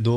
2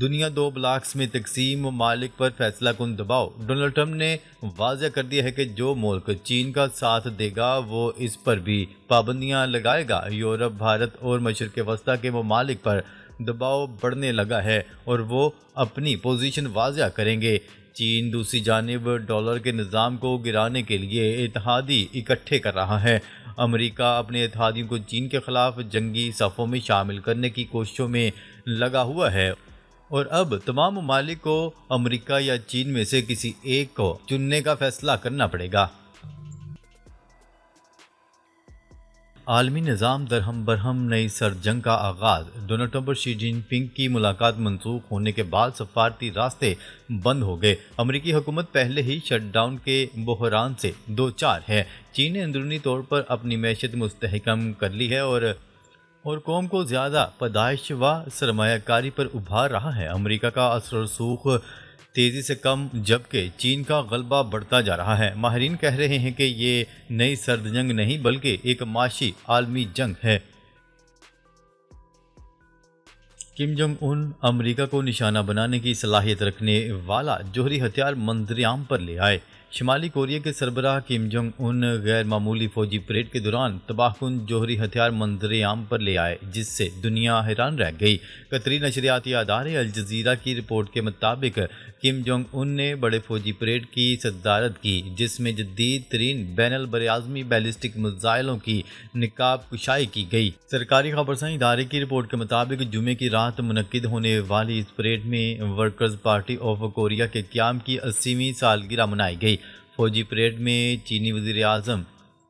دنیا دو بلاکس میں تقسیم، ممالک پر فیصلہ کن دباؤ۔ ڈونلڈ ٹرمپ نے واضح کر دیا ہے کہ جو ملک چین کا ساتھ دے گا وہ اس پر بھی پابندیاں لگائے گا۔ یورپ، بھارت اور مشرق وسطیٰ کے ممالک پر دباؤ بڑھنے لگا ہے اور وہ اپنی پوزیشن واضح کریں گے۔ چین دوسری جانب ڈالر کے نظام کو گرانے کے لیے اتحادی اکٹھے کر رہا ہے۔ امریکہ اپنے اتحادیوں کو چین کے خلاف جنگی صفوں میں شامل کرنے کی کوششوں میں لگا ہوا ہے اور اب تمام ممالک کو امریکہ یا چین میں سے کسی ایک کو چننے کا فیصلہ کرنا پڑے گا۔ عالمی نظام درہم برہم، نئی سرد جنگ کا آغاز۔ ڈونلڈ ٹرمپ اور شی جن پنگ کی ملاقات منسوخ ہونے کے بعد سفارتی راستے بند ہو گئے۔ امریکی حکومت پہلے ہی شٹ ڈاؤن کے بحران سے دوچار ہے۔ چین نے اندرونی طور پر اپنی معیشت مستحکم کر لی ہے اور قوم کو زیادہ پیدائش و سرمایہ کاری پر ابھار رہا ہے۔ امریکہ کا اثر و رسوخ تیزی سے کم جبکہ چین کا غلبہ بڑھتا جا رہا ہے۔ ماہرین کہہ رہے ہیں کہ یہ نئی سرد جنگ نہیں بلکہ ایک معاشی عالمی جنگ ہے۔ کم جونگ ان امریکہ کو نشانہ بنانے کی صلاحیت رکھنے والا جوہری ہتھیار منظر عام پر لے آئے۔ شمالی کوریا کے سربراہ کم جونگ ان غیر معمولی فوجی پریڈ کے دوران تباہ کن جوہری ہتھیار منظر عام پر لے آئے جس سے دنیا حیران رہ گئی۔ قطری نشریاتی ادارے الجزیرہ کی رپورٹ کے مطابق کم جونگ ان نے بڑے فوجی پریڈ کی صدارت کی جس میں جدید ترین بین البراعظمی بیلسٹک میزائلوں کی نقاب کشائی کی گئی۔ سرکاری خبرساں ادارے کی رپورٹ کے مطابق جمعے کی رات منعقد ہونے والی اس پریڈ میں ورکرز پارٹی آف کوریا کے قیام کی 80ویں سالگرہ منائی گئی۔ فوجی پریڈ میں چینی وزیر اعظم،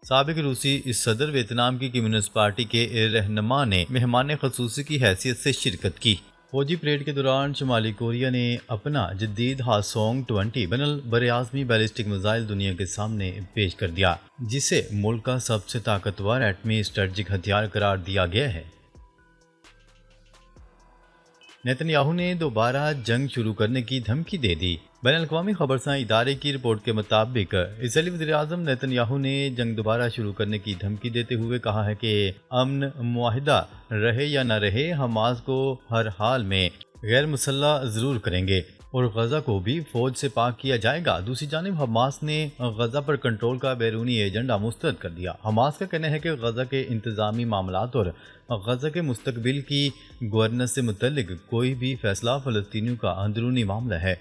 سابق روسی صدر، ویتنام کی کمیونسٹ پارٹی کے رہنما نے مہمان خصوصی کی حیثیت سے شرکت کی۔ فوجی پریڈ کے دوران شمالی کوریا نے اپنا جدید ہاسونگ 20 بین البراعظمی بیلسٹک میزائل دنیا کے سامنے پیش کر دیا جسے ملک کا سب سے طاقتور ایٹمی اسٹریٹجک ہتھیار قرار دیا گیا ہے۔ نیتن یاہو نے دوبارہ جنگ شروع کرنے کی دھمکی دے دی۔ بین الاقوامی خبرساں ادارے کی رپورٹ کے مطابق اسرائیلی وزیر اعظم نیتن یاہو نے جنگ دوبارہ شروع کرنے کی دھمکی دیتے ہوئے کہا ہے کہ امن معاہدہ رہے یا نہ رہے، حماس کو ہر حال میں غیر مسلح ضرور کریں گے اور غزہ کو بھی فوج سے پاک کیا جائے گا۔ دوسری جانب حماس نے غزہ پر کنٹرول کا بیرونی ایجنڈا مسترد کر دیا۔ حماس کا کہنا ہے کہ غزہ کے انتظامی معاملات اور غزہ کے مستقبل کی گورننس سے متعلق کوئی بھی فیصلہ فلسطینیوں کا اندرونی معاملہ ہے۔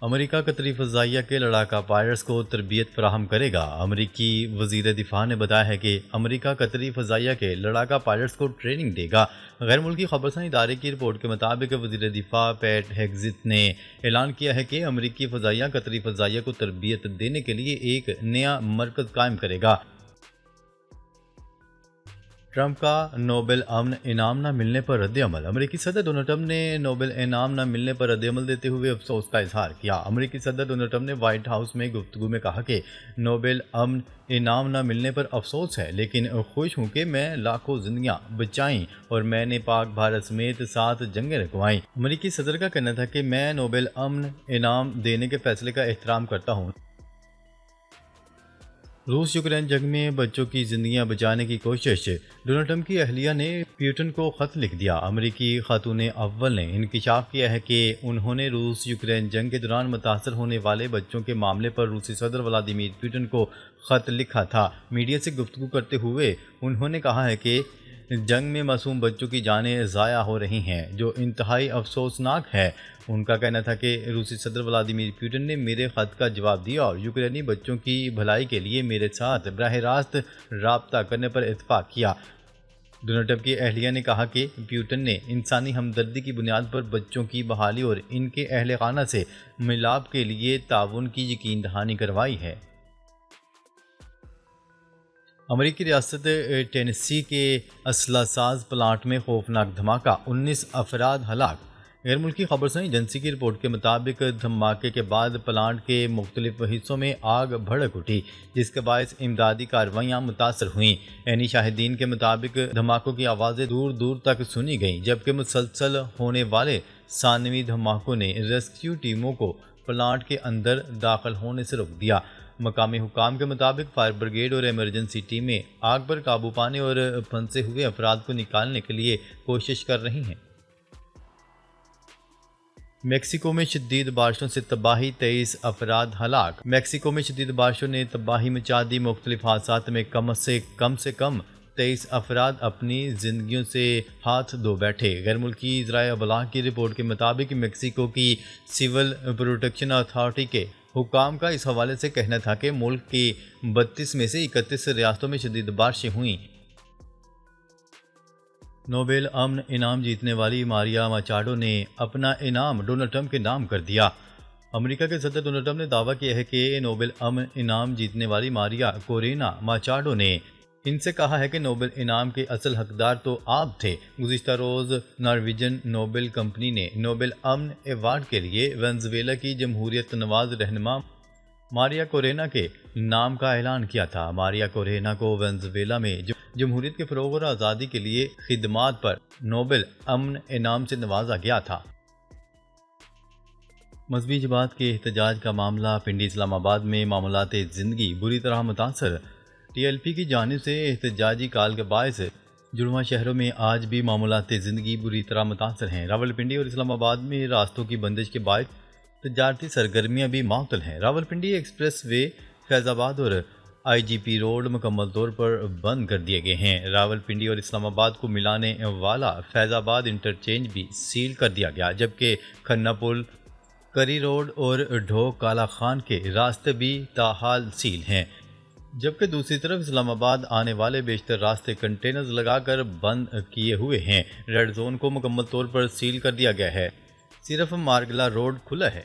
امریکہ قطری فضائیہ کے لڑاکا پائلٹس کو تربیت فراہم کرے گا۔ امریکی وزیر دفاع نے بتایا ہے کہ امریکہ قطری فضائیہ کے لڑاکا پائلٹس کو ٹریننگ دے گا۔ غیر ملکی خبرساں ادارے کی رپورٹ کے مطابق وزیر دفاع پیٹ ہیگزت نے اعلان کیا ہے کہ امریکی فضائیہ قطری فضائیہ کو تربیت دینے کے لیے ایک نیا مرکز قائم کرے گا۔ ٹرمپ کا نوبل امن انعام نہ ملنے پر رد عمل۔ امریکی صدر ڈونلڈ ٹرمپ نے نوبل انعام نہ ملنے پر رد عمل دیتے ہوئے افسوس کا اظہار کیا۔ امریکی صدر ڈونلڈ ٹرمپ نے وائٹ ہاؤس میں گفتگو میں کہا کہ نوبل امن انعام نہ ملنے پر افسوس ہے لیکن خوش ہوں کہ میں لاکھوں زندگیاں بچائیں اور میں نے پاک بھارت سمیت 7 جنگیں رکوائیں۔ امریکی صدر کا کہنا تھا کہ میں نوبل امن انعام دینے کے فیصلے کا احترام کرتا ہوں۔ روس یوکرین جنگ میں بچوں کی زندگیاں بچانے کی کوشش۔ ڈونلڈ ٹرمپ کی اہلیہ نے پیوٹن کو خط لکھ دیا۔ امریکی خاتون اول نے انکشاف کیا ہے کہ انہوں نے روس یوکرین جنگ کے دوران متاثر ہونے والے بچوں کے معاملے پر روسی صدر ولادیمیر پوٹن کو خط لکھا تھا۔ میڈیا سے گفتگو کرتے ہوئے انہوں نے کہا ہے کہ جنگ میں معصوم بچوں کی جانیں ضائع ہو رہی ہیں جو انتہائی افسوسناک ہے۔ ان کا کہنا تھا کہ روسی صدر ولادیمیر پوٹن نے میرے خط کا جواب دیا اور یوکرینی بچوں کی بھلائی کے لیے میرے ساتھ براہ راست رابطہ کرنے پر اتفاق کیا۔ ڈونلڈ ٹرمپ کی اہلیہ نے کہا کہ پوٹن نے انسانی ہمدردی کی بنیاد پر بچوں کی بحالی اور ان کے اہل خانہ سے ملاپ کے لیے تعاون کی یقین دہانی کروائی ہے۔ امریکی ریاست ٹینیسی کے اسلحہ ساز پلانٹ میں خوفناک دھماکہ، 19 افراد ہلاک۔ غیر ملکی خبرساں ایجنسی کی رپورٹ کے مطابق دھماکے کے بعد پلانٹ کے مختلف حصوں میں آگ بھڑک اٹھی جس کے باعث امدادی کارروائیاں متاثر ہوئیں۔ عینی شاہدین کے مطابق دھماکوں کی آوازیں دور دور تک سنی گئیں جبکہ مسلسل ہونے والے ثانوی دھماکوں نے ریسکیو ٹیموں کو پلانٹ کے اندر داخل ہونے سے روک دیا۔ مقامی حکام کے مطابق فائر بریگیڈ اور ایمرجنسی ٹیمیں آگ پر قابو پانے اور پھنسے ہوئے افراد کو نکالنے کے لیے کوشش کر رہی ہیں۔ میکسیکو میں شدید بارشوں سے تباہی، 23 افراد ہلاک۔ میکسیکو میں شدید بارشوں نے تباہی مچا دی، مختلف حادثات میں کم سے کم 23 افراد اپنی زندگیوں سے ہاتھ دھو بیٹھے۔ غیر ملکی ذرائع ابلاغ کی رپورٹ کے مطابق میکسیکو کی سول پروٹیکشن اتھارٹی کے حکام کا اس حوالے سے کہنا تھا کہ ملک کی 32 میں سے 31 ریاستوں میں شدید بارشیں ہوئیں۔ نوبل امن انعام جیتنے والی ماریا ماچاڈو نے اپنا انعام ڈونلڈ ٹرمپ کے نام کر دیا۔ امریکہ کے صدر ڈونلڈ ٹرمپ نے دعویٰ کیا ہے کہ نوبل امن انعام جیتنے والی ماریا کورینا ماچاڈو نے ان سے کہا ہے کہ نوبل انعام کے اصل حقدار تو آپ تھے۔ گزشتہ روز نارویجن نوبل کمپنی نے نوبل امن ایوارڈ کے لیے وینزویلا کی جمہوریت نواز رہنما ماریا کورینا کے نام کا اعلان کیا تھا۔ ماریا کورینا کو وینزویلا میں جمہوریت کے فروغ اور آزادی کے لیے خدمات پر نوبل امن انعام سے نوازا گیا تھا۔ مذہبی جماعت کے احتجاج کا معاملہ، پنڈی اسلام آباد میں معاملات زندگی بری طرح متاثر۔ ٹی ایل پی کی جانب سے احتجاجی کال کے باعث جڑواں شہروں میں آج بھی معاملات زندگی بری طرح متاثر ہیں۔ راولپنڈی اور اسلام آباد میں راستوں کی بندش کے باعث تجارتی سرگرمیاں بھی معطل ہیں۔ راولپنڈی ایکسپریس وے، فیض آباد اور آئی جی پی روڈ مکمل طور پر بند کر دیے گئے ہیں۔ راولپنڈی اور اسلام آباد کو ملانے والا فیض آباد انٹرچینج بھی سیل کر دیا گیا، جبکہ کھنہ پل، کری روڈ اور ڈھوک کالا خان کے راستے بھی تاحال سیل ہیں، جبکہ دوسری طرف اسلام آباد آنے والے بیشتر راستے کنٹینرز لگا کر بند کیے ہوئے ہیں۔ ریڈ زون کو مکمل طور پر سیل کر دیا گیا ہے، صرف مارگلا روڈ کھلا ہے۔